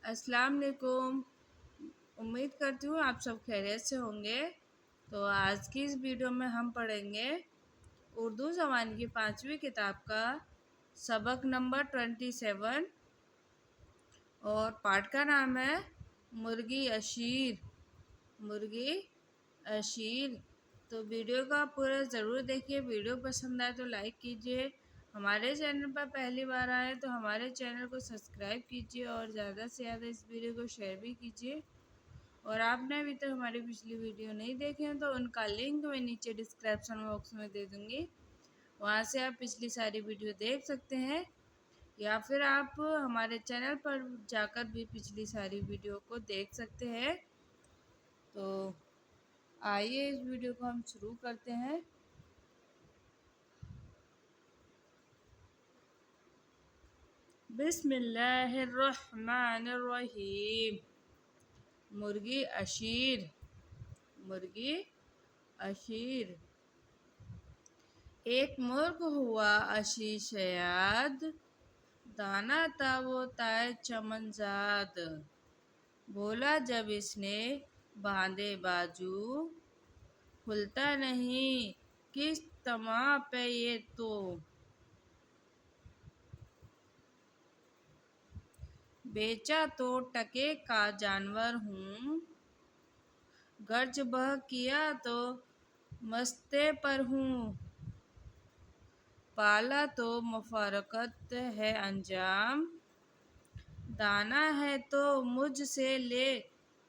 अस्सलाम वालेकुम। उम्मीद करती हूँ आप सब खैरियत से होंगे। तो आज की इस वीडियो में हम पढ़ेंगे उर्दू ज़बान की 5वीं किताब का सबक नंबर 27 और पाठ का नाम है मुर्गी अशीर। मुर्गी अशीर। तो वीडियो का पूरा ज़रूर देखिए। वीडियो पसंद आए तो लाइक कीजिए। हमारे चैनल पर पहली बार आए तो हमारे चैनल को सब्सक्राइब कीजिए और ज़्यादा से ज़्यादा इस वीडियो को शेयर भी कीजिए। और आपने अभी तक हमारी पिछली वीडियो नहीं देखे हैं तो उनका लिंक मैं नीचे डिस्क्रिप्शन बॉक्स में दे दूँगी। वहाँ से आप पिछली सारी वीडियो देख सकते हैं या फिर आप हमारे चैनल पर जाकर भी पिछली सारी वीडियो को देख सकते हैं। तो आइए इस वीडियो को हम शुरू करते हैं। बिस्मिल्लाहिर्रहमानिर्रहीम। मुर्गी अशीर। मुर्गी अशीर। एक मुर्ग हुआ अशीशयाद, दाना था वो ताए चमनजाद। बोला जब इसने बांधे बाजू, खुलता नहीं किस तमा पे ये तो। बेचा तो टके का जानवर हूँ, गर्ज बह किया तो मस्ते पर हूँ। पाला तो मुफारकत है अंजाम, दाना है तो मुझसे ले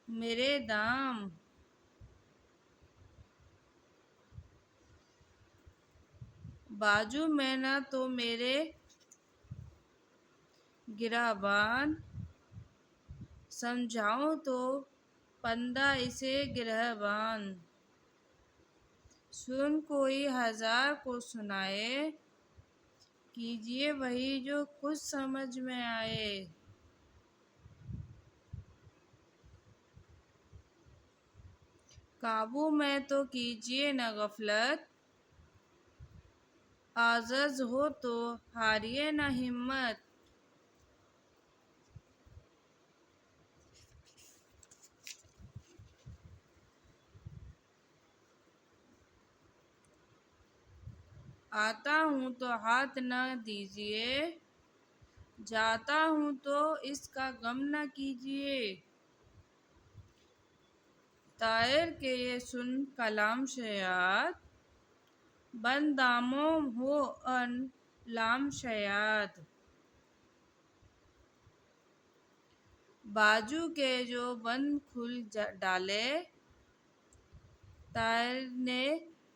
मेरे दाम। बाजू में न तो मेरे गिरहबान, समझाऊं तो फंदा इसे गिरहबान। सुन कोई हजार को सुनाए, कीजिए वही जो कुछ समझ में आए। काबू में तो कीजिए न गफलत, आज़ज हो तो हारिए न हिम्मत। आता हूँ तो हाथ न दीजिए, जाता हूँ तो इसका गम न कीजिए। तायर के ये सुन कलाम शयाद, बन दामों हो अन लाम शयाद। बाजू के जो बंद खुल डाले, तायर ने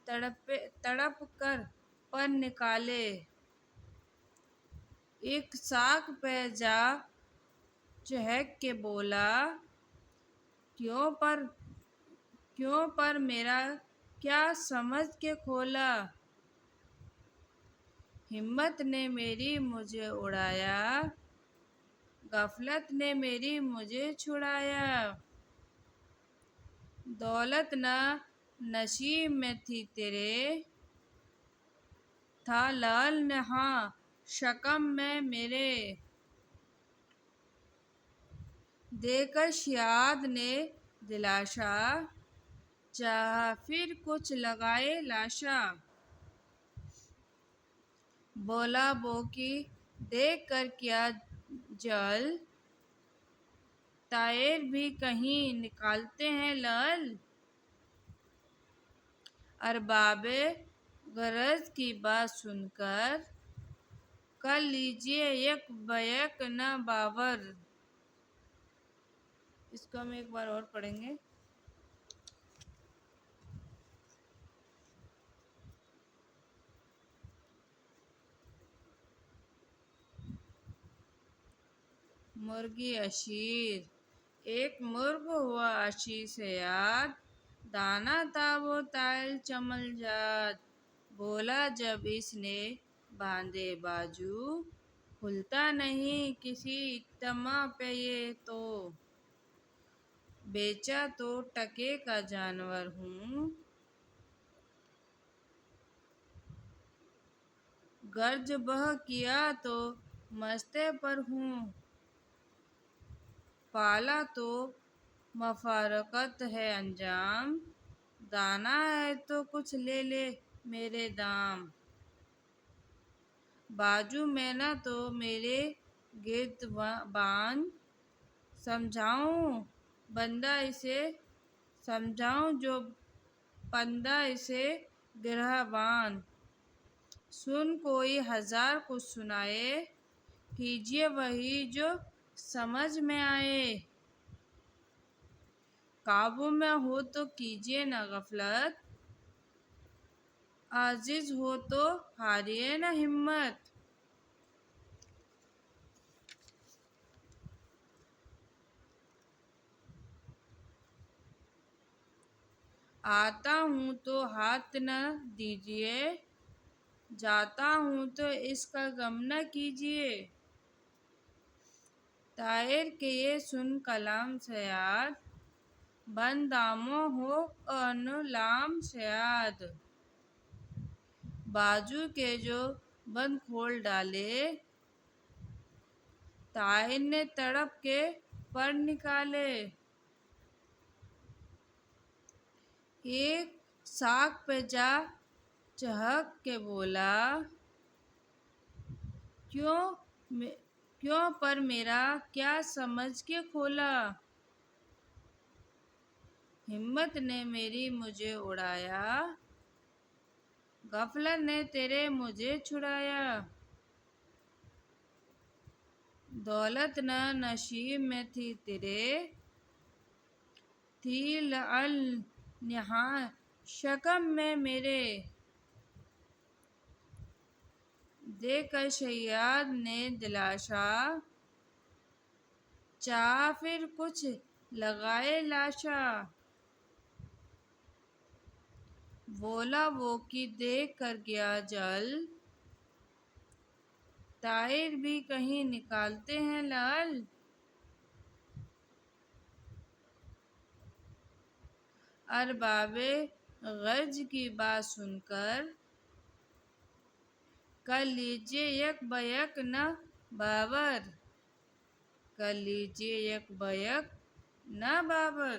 तड़प कर पर निकाले। एक साख पे जा चहक के बोला, क्यों पर मेरा क्या समझ के खोला। हिम्मत ने मेरी मुझे उड़ाया, गफलत ने मेरी मुझे छुड़ाया। दौलत न नसीब में थी तेरे, था लाल नहा शकम में मेरे। देकर शियाद ने दिलाशा, चाहा फिर कुछ लगाए लाशा। बोला बोकी देख कर क्या जल, तायर भी कहीं निकालते हैं लल। अरबाबे गरज की बात सुनकर, कर लीजिए यक बैक न बावर। इसको हम एक बार और पढ़ेंगे। मुर्गी अशीर। एक मुर्ग हुआ अशीर से याद, दाना था वो तायल चमलजाद। बोला जब इसने बांधे बाजू, खुलता नहीं किसी तमा पे ये तो। बेचा तो टके का जानवर हूँ, गर्ज बह किया तो मस्ते पर हूँ। पाला तो मफारकत है अंजाम, दाना है तो कुछ ले ले मेरे दाम। बाजू में न तो मेरे गिर्द बांध, समझाऊं बंदा इसे, समझाऊं जो बंदा इसे गिरहबान। सुन कोई हजार कुछ सुनाए, कीजिए वही जो समझ में आए। काबू में हो तो कीजिए न गफलत, आजिज हो तो हारिए न हिम्मत। आता हूँ तो हाथ न दीजिए, जाता हूँ तो इसका गम न कीजिए। ताहिर के ये सुन कलाम से याद, बन दामो हो अनुलाम से याद। बाजू के जो बंद खोल डाले, ताहिर ने तड़प के पर निकाले। एक साग पे जा चहक के बोला, क्यों पर मेरा क्या समझ के खोला। हिम्मत ने मेरी मुझे उड़ाया, गफलत ने तेरे मुझे छुड़ाया। दौलत न नसीब में थी तेरे, थी लअल निहा शकम में मेरे। देकर शैयाद ने दिलासा, चाह फिर कुछ लगाए लाशा। बोला वो कि देख कर गया जल, ताहिर भी कहीं निकालते हैं लाल। अरबाबे गर्ज की बात सुनकर, कर लीजिए यक बयक न बाबर, कर लीजिए यक बयक न बाबर।